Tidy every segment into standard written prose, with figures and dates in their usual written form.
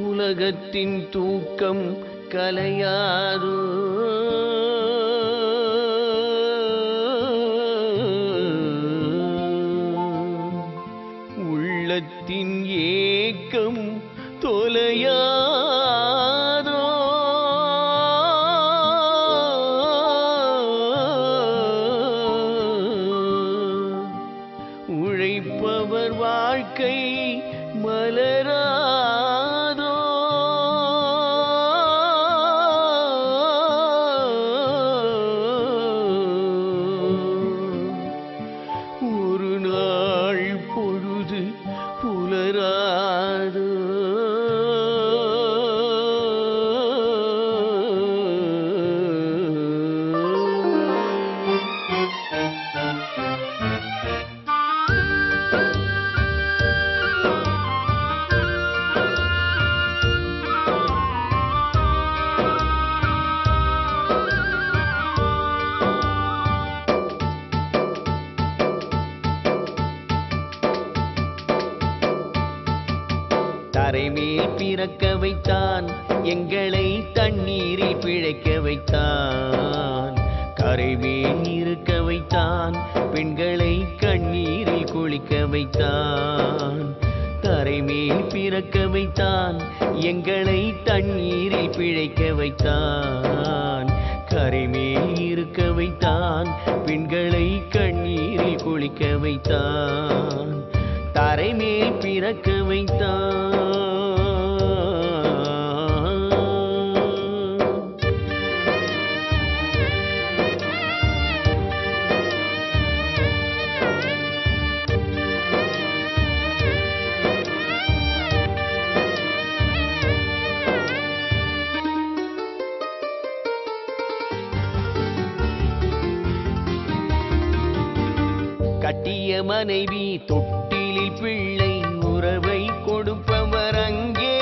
உலகத்தின் தூக்கம் கலையாதோ உள்ளத்தின் ஏக்கம் தொலையாதோ உழைப்பவர் வாழ்க்கை மலராதோ ஒரு நாள் பொழுது புலராதோ தரைமேல் பிறக்க வைத்தான் எங்களை தண்ணீரில் பிழைக்க வைத்தான் கரைமேல் இருக்க வைத்தான் பெண்களை கண்ணீரில் குளிக்க வைத்தான் தரைமேல் பிறக்க வைத்தான் எங்களை தண்ணீரில் பிழைக்க வைத்தான் கரைமேல் இருக்க வைத்தான் பெண்களை கண்ணீரில் குளிக்க வைத்தான் தரைமேல் பிறக்க வைத்தான் கட்டிய மனைவி தொட்டிலில் பிள்ளை உறவை கொடுப்பவர் அங்கே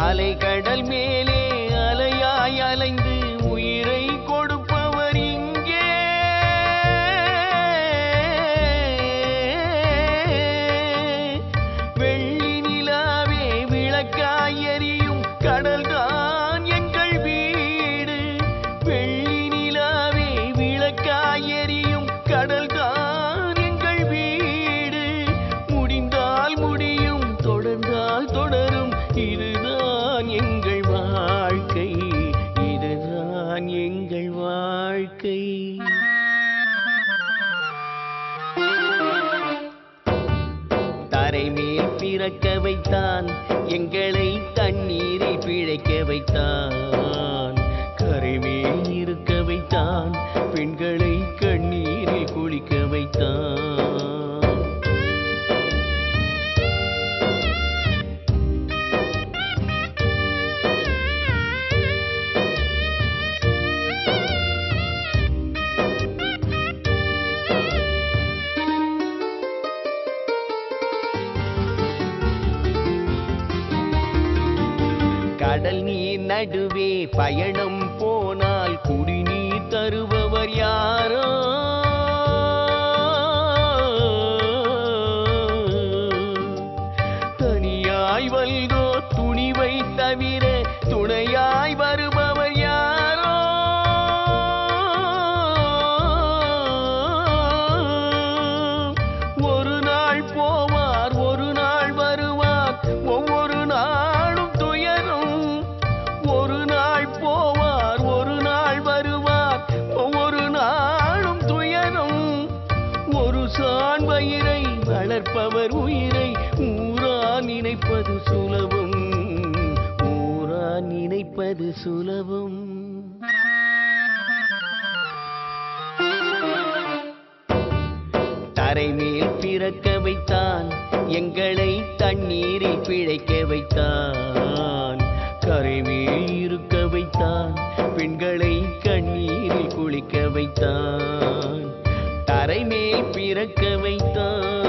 அலைகடல் மேலே அலையாய் அலைந்து உயிரை கொடுப்பவர் இங்கே வெள்ளி நிலாவே விளக்காய் எரியும் கடல்தான் எங்கள் வீடு வெள்ளி நிலாவே விளக்காய் எரியும் கடல்தான் எங்கள் வீடு முடிந்தால் முடியும் தொடர்ந்தால் தொடரும் இதுதான் எங்கள் வாழ்க்கை இதுதான் எங்கள் வாழ்க்கை தரைமேல் பிறக்க வைத்தான் எங்களை தண்ணீரில் பிழைக்க வைத்தான் கரைமேல் இருக்க வைத்தான் பெண்களை கண்ணீரில் குளிக்க வைத்தான் கடல் நீர் நடுவே பயணம் போனால் குடிநீர் தருபவர் யாரோ தனியாய் வல்தோ துணிவை தவிர துணையாய் வருபவர் யாரோ ஒரு நாள் போவார் ஒரு நாள் வருவார் ஒவ்வொரு நாளும் துயரும் ஒரு நாள் போவார் ஒரு நாள் வருவார் ஒவ்வொரு நாளும் துயரும் ஒரு சான் வயிறை வளர்ப்பவர் உயிரை ஊரா நினைப்பது சுலபம் ஊரா நினைப்பது சுலபம் தரைமேல் பிறக்க வைத்தான் எங்களை தண்ணீரில் பிழைக்க வைத்தான் கரைமேல் இருக்க வைத்தான் பெண்களை கண்ணீரில் குளிக்க வைத்தான் தரைமேல் பிறக்க வைத்தான்